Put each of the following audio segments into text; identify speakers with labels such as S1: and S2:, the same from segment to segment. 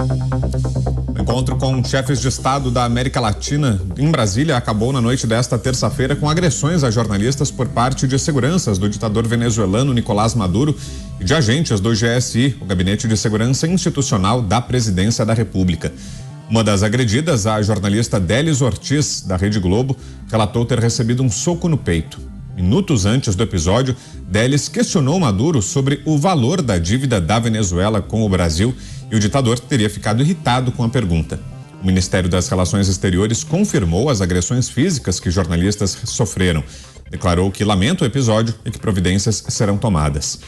S1: O encontro com chefes de Estado da América Latina em Brasília acabou na noite desta terça-feira com agressões a jornalistas por parte de seguranças do ditador venezuelano Nicolás Maduro e de agentes do GSI, o Gabinete de Segurança Institucional da Presidência da República. Uma das agredidas, a jornalista Délis Ortiz, da Rede Globo, relatou ter recebido um soco no peito. Minutos antes do episódio, Délis questionou Maduro sobre o valor da dívida da Venezuela com o Brasil e o ditador teria ficado irritado com a pergunta. O Ministério das Relações Exteriores confirmou as agressões físicas que jornalistas sofreram. Declarou que lamenta o episódio e que providências serão tomadas.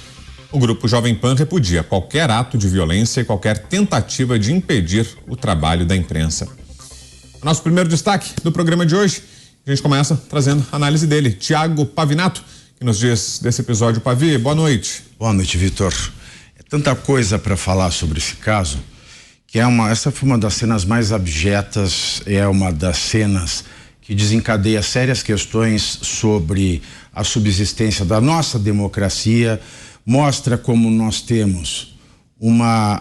S1: O grupo Jovem Pan repudia qualquer ato de violência e qualquer tentativa de impedir o trabalho da imprensa. Nosso primeiro destaque do programa de hoje, a gente começa trazendo a análise dele, Tiago Pavinato, que nos diz desse episódio. Pavi, boa noite.
S2: Boa noite, Vitor. É tanta coisa para falar sobre esse caso, que essa foi uma das cenas mais abjetas, é uma das cenas que desencadeia sérias questões sobre a subsistência da nossa democracia, mostra como nós temos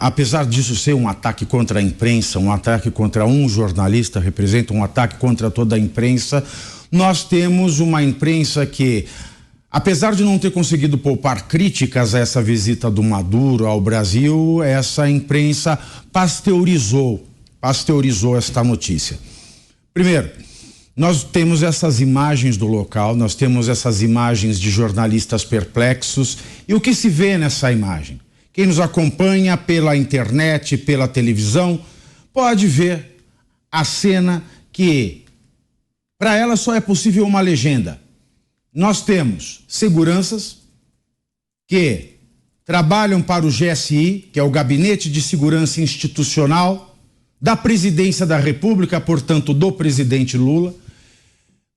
S2: apesar disso ser um ataque contra a imprensa, um ataque contra um jornalista, representa um ataque contra toda a imprensa, nós temos uma imprensa que, apesar de não ter conseguido poupar críticas a essa visita do Maduro ao Brasil, essa imprensa pasteurizou esta notícia. Primeiro, nós temos essas imagens do local, nós temos essas imagens de jornalistas perplexos, e o que se vê nessa imagem? Quem nos acompanha pela internet, pela televisão, pode ver a cena que, para ela, só é possível uma legenda. Nós temos seguranças que trabalham para o GSI, que é o Gabinete de Segurança Institucional da Presidência da República, portanto, do presidente Lula.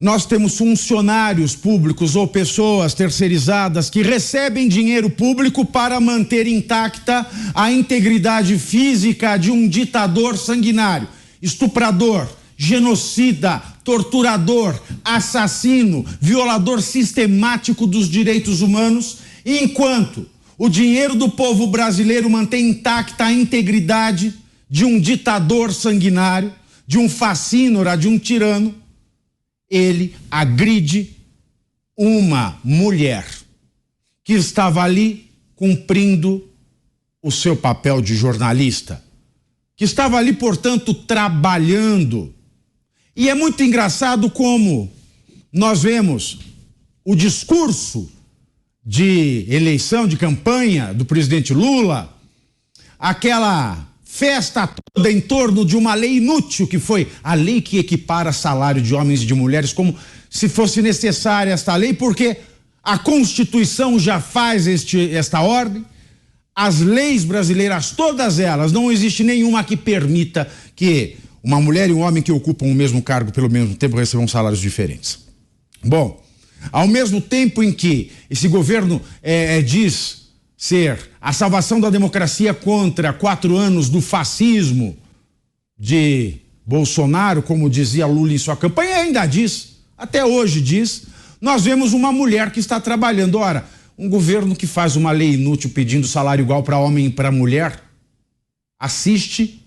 S2: Nós temos funcionários públicos ou pessoas terceirizadas que recebem dinheiro público para manter intacta a integridade física de um ditador sanguinário, estuprador, genocida, torturador, assassino, violador sistemático dos direitos humanos, enquanto o dinheiro do povo brasileiro mantém intacta a integridade de um ditador sanguinário, de um facínora, de um tirano. Ele agride uma mulher que estava ali cumprindo o seu papel de jornalista, que estava ali, portanto, trabalhando. E é muito engraçado como nós vemos o discurso de eleição, de campanha do presidente Lula, aquela festa toda em torno de uma lei inútil, que foi a lei que equipara salário de homens e de mulheres, como se fosse necessária esta lei, porque a Constituição já faz esta ordem, as leis brasileiras, todas elas, não existe nenhuma que permita que uma mulher e um homem que ocupam o mesmo cargo pelo mesmo tempo recebam salários diferentes. Bom, ao mesmo tempo em que esse governo diz ser a salvação da democracia contra 4 anos do fascismo de Bolsonaro, como dizia Lula em sua campanha, e ainda diz, até hoje diz, nós vemos uma mulher que está trabalhando. Ora, um governo que faz uma lei inútil pedindo salário igual para homem e para mulher, assiste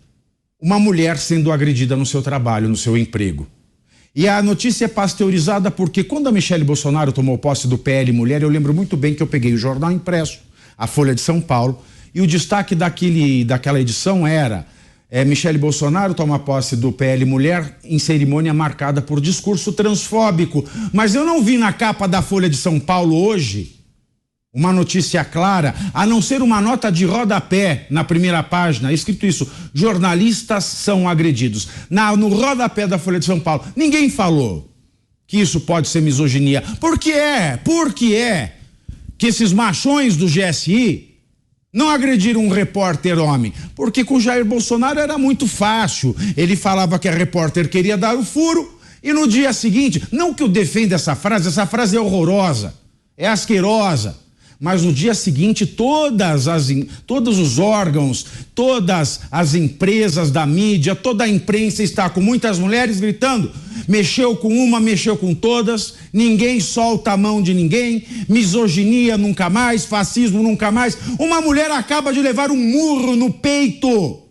S2: uma mulher sendo agredida no seu trabalho, no seu emprego. E a notícia é pasteurizada porque quando a Michele Bolsonaro tomou posse do PL Mulher, eu lembro muito bem que eu peguei o jornal impresso, a Folha de São Paulo, e o destaque daquela edição era Michele Bolsonaro toma posse do PL Mulher em cerimônia marcada por discurso transfóbico. Mas eu não vi na capa da Folha de São Paulo hoje uma notícia clara, a não ser uma nota de rodapé na primeira página, escrito isso: jornalistas são agredidos. No rodapé da Folha de São Paulo, ninguém falou que isso pode ser misoginia. Por que é que esses machões do GSI não agrediram um repórter homem? Porque com Jair Bolsonaro era muito fácil. Ele falava que a repórter queria dar o furo e no dia seguinte, não que eu defenda essa frase é horrorosa, é asquerosa, mas no dia seguinte todos os órgãos, todas as empresas da mídia, toda a imprensa está com muitas mulheres gritando: mexeu com uma, mexeu com todas, ninguém solta a mão de ninguém, misoginia nunca mais, fascismo nunca mais. Uma mulher acaba de levar um murro no peito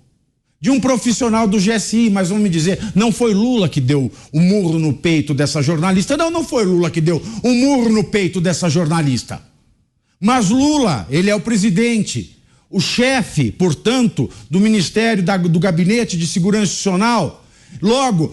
S2: de um profissional do GSI, mas vão me dizer, não foi Lula que deu o murro no peito dessa jornalista. Não foi Lula que deu o murro no peito dessa jornalista. Mas Lula, ele é o presidente, o chefe, portanto, do Ministério do Gabinete de Segurança Institucional. Logo,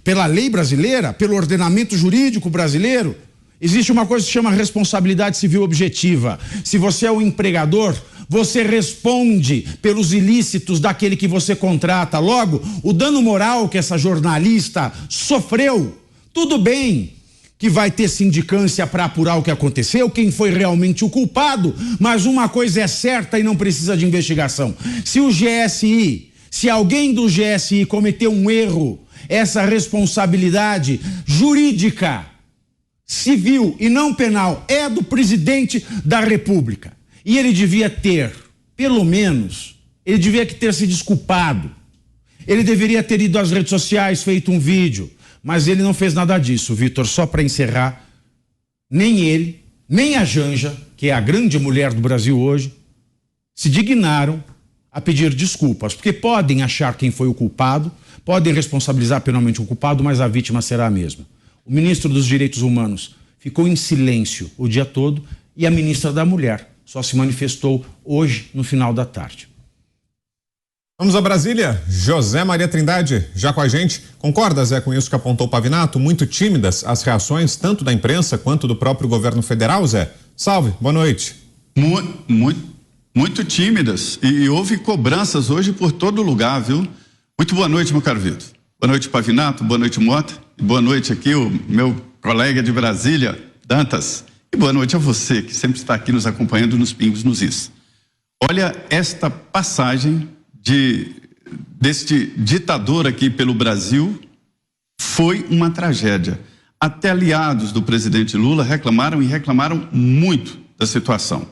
S2: pela lei brasileira, pelo ordenamento jurídico brasileiro, existe uma coisa que se chama responsabilidade civil objetiva. Se você é o empregador, você responde pelos ilícitos daquele que você contrata. Logo, o dano moral que essa jornalista sofreu, tudo bem que vai ter sindicância para apurar o que aconteceu, quem foi realmente o culpado, mas uma coisa é certa e não precisa de investigação. Se o GSI, se alguém do GSI cometeu um erro, essa responsabilidade jurídica, civil e não penal é do presidente da República. E ele devia ter, pelo menos, ele devia ter se desculpado. Ele deveria ter ido às redes sociais, feito um vídeo, mas ele não fez nada disso, Vitor. Só para encerrar, nem ele, nem a Janja, que é a grande mulher do Brasil hoje, se dignaram a pedir desculpas, porque podem achar quem foi o culpado, podem responsabilizar penalmente o culpado, mas a vítima será a mesma. O ministro dos Direitos Humanos ficou em silêncio o dia todo e a ministra da Mulher só se manifestou hoje no final da tarde.
S1: Vamos a Brasília. José Maria Trindade, já com a gente. Concorda, Zé, com isso que apontou o Pavinato? Muito tímidas as reações, tanto da imprensa quanto do próprio governo federal, Zé? Salve, boa noite.
S3: Muito tímidas. E houve cobranças hoje por todo lugar, viu? Muito boa noite, meu caro Vitor. Boa noite, Pavinato. Boa noite, Mota. E boa noite aqui, o meu colega de Brasília, Dantas. E boa noite a você, que sempre está aqui nos acompanhando nos Pingos nos Is. Olha, esta passagem deste ditador aqui pelo Brasil foi uma tragédia. Até aliados do presidente Lula reclamaram e reclamaram muito da situação.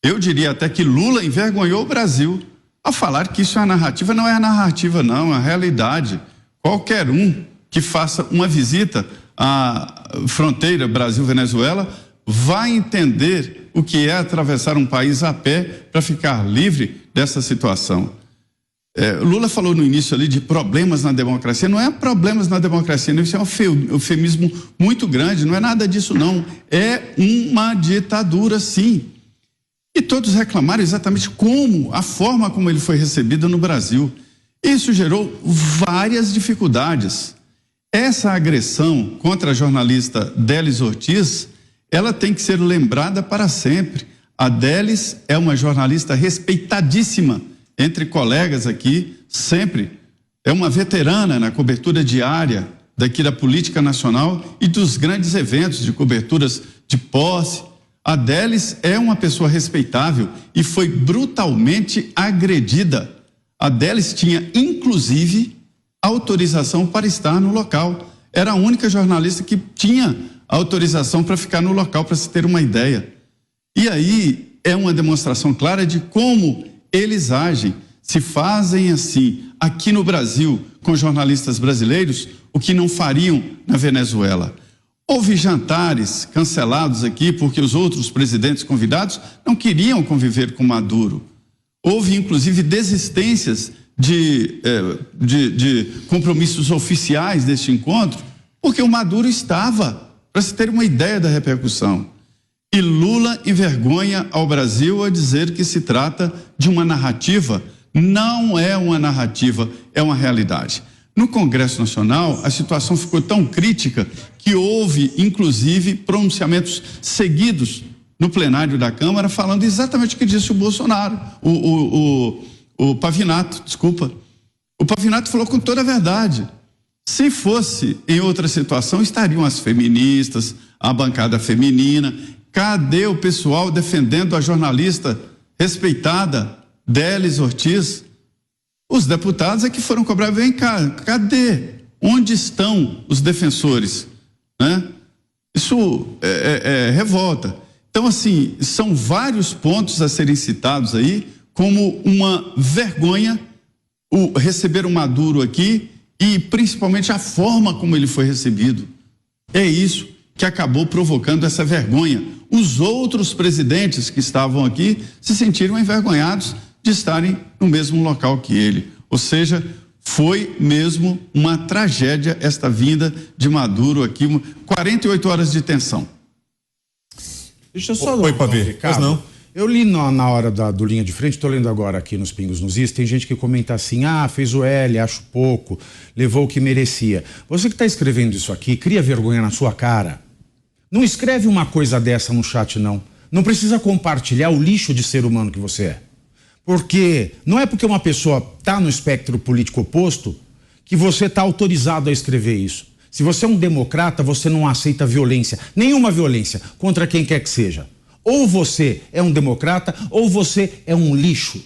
S3: Eu diria até que Lula envergonhou o Brasil ao falar que isso é a narrativa. Não é a narrativa, não, é a realidade. Qualquer um que faça uma visita à fronteira Brasil-Venezuela vai entender o que é atravessar um país a pé para ficar livre dessa situação. Lula falou no início ali de problemas na democracia. Não é problemas na democracia, isso é um eufemismo muito grande, não é nada disso não. É uma ditadura, sim. E todos reclamaram exatamente a forma como ele foi recebido no Brasil. Isso gerou várias dificuldades. Essa agressão contra a jornalista Délis Ortiz, ela tem que ser lembrada para sempre. A Délis é uma jornalista respeitadíssima entre colegas aqui, sempre. É uma veterana na cobertura diária daqui da política nacional e dos grandes eventos de coberturas de posse. A Délis é uma pessoa respeitável e foi brutalmente agredida. A Délis tinha, inclusive, autorização para estar no local. Era a única jornalista que tinha autorização para ficar no local, para se ter uma ideia. E aí é uma demonstração clara de como eles agem. Se fazem assim aqui no Brasil com jornalistas brasileiros, o que não fariam na Venezuela. Houve jantares cancelados aqui porque os outros presidentes convidados não queriam conviver com Maduro. Houve, inclusive, desistências de compromissos oficiais deste encontro, porque o Maduro estava, para se ter uma ideia da repercussão. E Lula envergonha ao Brasil a dizer que se trata de uma narrativa. Não é uma narrativa, é uma realidade. No Congresso Nacional, a situação ficou tão crítica que houve, inclusive, pronunciamentos seguidos no plenário da Câmara falando exatamente o que disse o Bolsonaro, o Pavinato, desculpa. O Pavinato falou com toda a verdade. Se fosse em outra situação, estariam as feministas, a bancada feminina. Cadê o pessoal defendendo a jornalista respeitada Délis Ortiz? Os deputados é que foram cobrar, vem cá, cadê? Onde estão os defensores? Né? Isso é revolta. Então, assim, são vários pontos a serem citados aí como uma vergonha receber o Maduro aqui e principalmente a forma como ele foi recebido. É isso que acabou provocando essa vergonha. os outros presidentes que estavam aqui se sentiram envergonhados de estarem no mesmo local que ele. Ou seja, foi mesmo uma tragédia esta vinda de Maduro aqui, 48 horas de tensão.
S2: Deixa eu só
S1: Oi, Pavê. Pois não.
S2: Eu li na hora do Linha de Frente, estou lendo agora aqui nos Pingos nos Is, tem gente que comenta assim, fez o L, acho pouco, levou o que merecia. Você que está escrevendo isso aqui, cria vergonha na sua cara. Não escreve uma coisa dessa no chat, não. Não precisa compartilhar o lixo de ser humano que você é. Porque não é porque uma pessoa está no espectro político oposto que você está autorizado a escrever isso. Se você é um democrata, você não aceita violência, nenhuma violência, contra quem quer que seja. Ou você é um democrata, ou você é um lixo.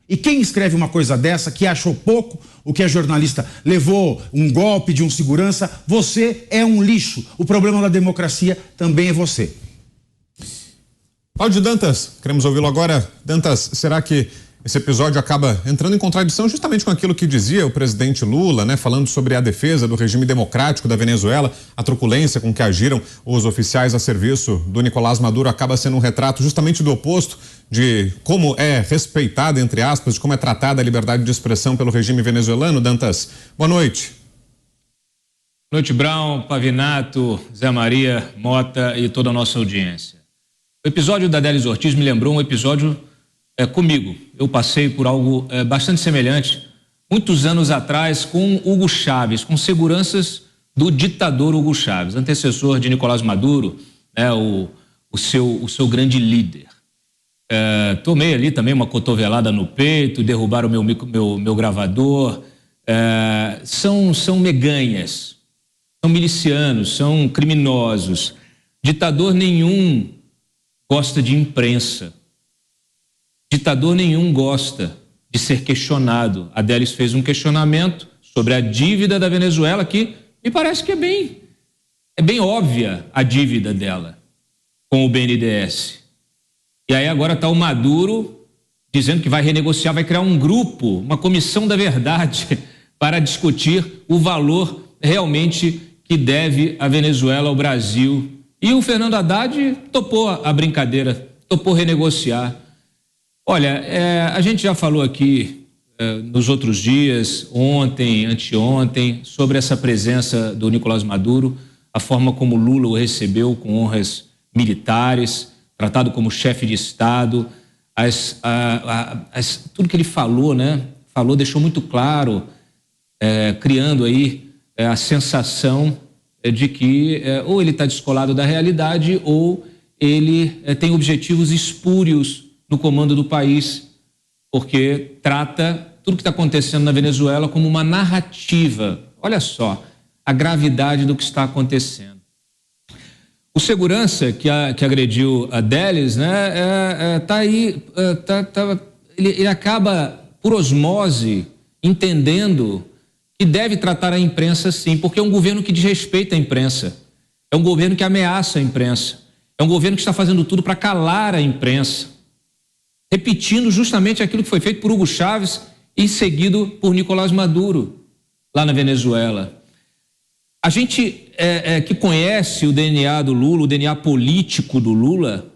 S2: E quem escreve uma coisa dessa, que achou pouco, o que é jornalista, levou um golpe de um segurança, você é um lixo. O problema da democracia também é você.
S1: Cláudio Dantas, queremos ouvi-lo agora. Dantas, será que esse episódio acaba entrando em contradição justamente com aquilo que dizia o presidente Lula, né, falando sobre a defesa do regime democrático da Venezuela, a truculência com que agiram os oficiais a serviço do Nicolás Maduro acaba sendo um retrato justamente do oposto de como é respeitada, entre aspas, de como é tratada a liberdade de expressão pelo regime venezuelano. Dantas, boa noite.
S4: Boa noite, Brown, Pavinato, Zé Maria, Mota e toda a nossa audiência. O episódio da Délis Ortiz me lembrou um episódio comigo. Eu passei por algo bastante semelhante muitos anos atrás com Hugo Chávez, com seguranças do ditador Hugo Chávez, antecessor de Nicolás Maduro, o seu grande líder. Tomei ali também uma cotovelada no peito, derrubaram meu gravador. São meganhas, são milicianos, são criminosos. Ditador nenhum gosta de imprensa. Ditador nenhum gosta de ser questionado. A Délis fez um questionamento sobre a dívida da Venezuela, que me parece que é bem óbvia a dívida dela com o BNDES. E aí agora está o Maduro dizendo que vai renegociar, vai criar um grupo, uma comissão da verdade para discutir o valor realmente que deve a Venezuela ao Brasil. E o Fernando Haddad topou a brincadeira, topou renegociar. Olha, a gente já falou aqui nos outros dias, ontem, anteontem, sobre essa presença do Nicolás Maduro, a forma como Lula o recebeu com honras militares, tratado como chefe de Estado, tudo que ele falou, deixou muito claro, criando aí a sensação de que ou ele está descolado da realidade ou ele tem objetivos espúrios no comando do país, porque trata tudo que está acontecendo na Venezuela como uma narrativa. Olha só a gravidade do que está acontecendo. O segurança que agrediu a Délis, ele acaba, por osmose, entendendo que deve tratar a imprensa assim, porque é um governo que desrespeita a imprensa, é um governo que ameaça a imprensa, é um governo que está fazendo tudo para calar a imprensa, repetindo justamente aquilo que foi feito por Hugo Chávez e seguido por Nicolás Maduro, lá na Venezuela. A gente que conhece o DNA do Lula, o DNA político do Lula,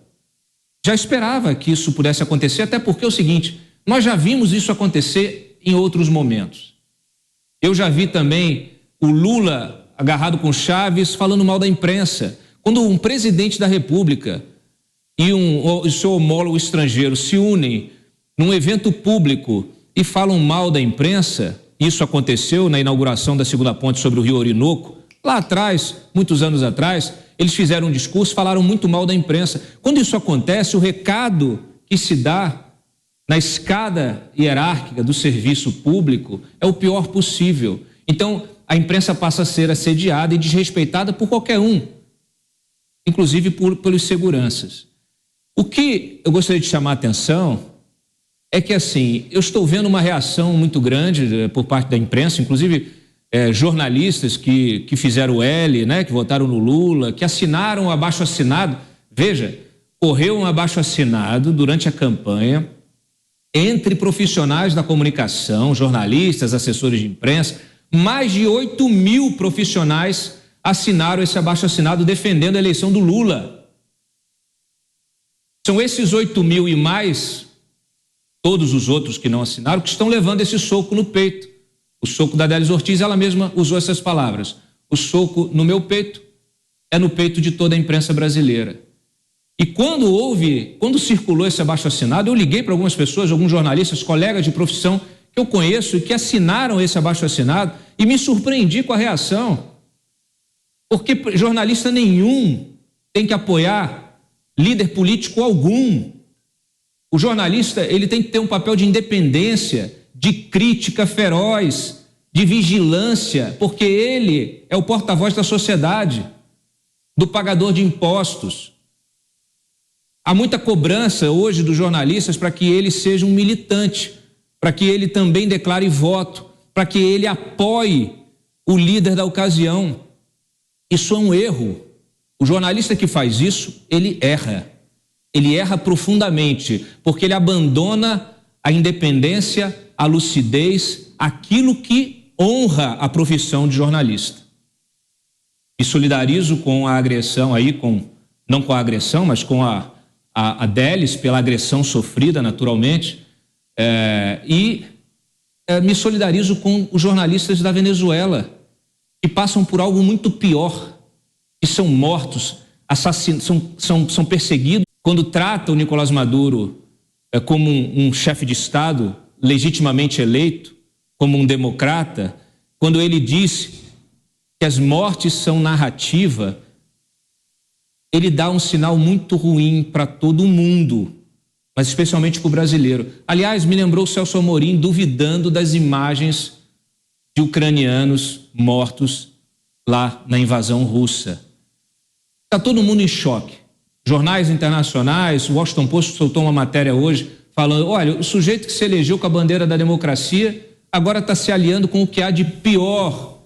S4: já esperava que isso pudesse acontecer, até porque é o seguinte, nós já vimos isso acontecer em outros momentos. Eu já vi também o Lula agarrado com Chávez falando mal da imprensa. Quando um presidente da República e o seu homólogo estrangeiro se unem num evento público e falam mal da imprensa, isso aconteceu na inauguração da segunda ponte sobre o Rio Orinoco, lá atrás, muitos anos atrás, eles fizeram um discurso, falaram muito mal da imprensa. Quando isso acontece, o recado que se dá na escada hierárquica do serviço público é o pior possível. Então, a imprensa passa a ser assediada e desrespeitada por qualquer um, inclusive pelos seguranças. O que eu gostaria de chamar a atenção é que, assim, eu estou vendo uma reação muito grande por parte da imprensa, inclusive jornalistas que fizeram o L, que votaram no Lula, que assinaram o abaixo-assinado. Veja, correu um abaixo-assinado durante a campanha entre profissionais da comunicação, jornalistas, assessores de imprensa. Mais de 8.000 profissionais assinaram esse abaixo-assinado defendendo a eleição do Lula. São esses 8 mil e mais todos os outros que não assinaram que estão levando esse soco no peito. O soco da Adélis Ortiz, ela mesma usou essas palavras. O soco no meu peito é no peito de toda a imprensa brasileira. E quando circulou esse abaixo-assinado, eu liguei para algumas pessoas, alguns jornalistas, colegas de profissão que eu conheço e que assinaram esse abaixo-assinado e me surpreendi com a reação. Porque jornalista nenhum tem que apoiar líder político algum. O jornalista, ele tem que ter um papel de independência, de crítica feroz, de vigilância, porque ele é o porta-voz da sociedade, do pagador de impostos. Há muita cobrança hoje dos jornalistas para que ele seja um militante, para que ele também declare voto, para que ele apoie o líder da ocasião. Isso é um erro. O jornalista que faz isso, ele erra. Ele erra profundamente, porque ele abandona a independência, a lucidez, aquilo que honra a profissão de jornalista. Me solidarizo com a agressão aí, não com a agressão, mas com a Adélis pela agressão sofrida, naturalmente, me solidarizo com os jornalistas da Venezuela, que passam por algo muito pior, que são mortos, são perseguidos. Quando trata o Nicolás Maduro como um chefe de Estado legitimamente eleito, como um democrata, quando ele diz que as mortes são narrativa, ele dá um sinal muito ruim para todo mundo, mas especialmente para o brasileiro. Aliás, me lembrou o Celso Amorim duvidando das imagens de ucranianos mortos lá na invasão russa. Está todo mundo em choque. Jornais internacionais, o Washington Post soltou uma matéria hoje falando, olha, o sujeito que se elegeu com a bandeira da democracia agora está se aliando com o que há de pior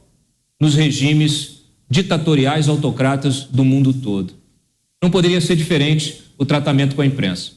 S4: nos regimes ditatoriais, autocratas do mundo todo. Não poderia ser diferente o tratamento com a imprensa.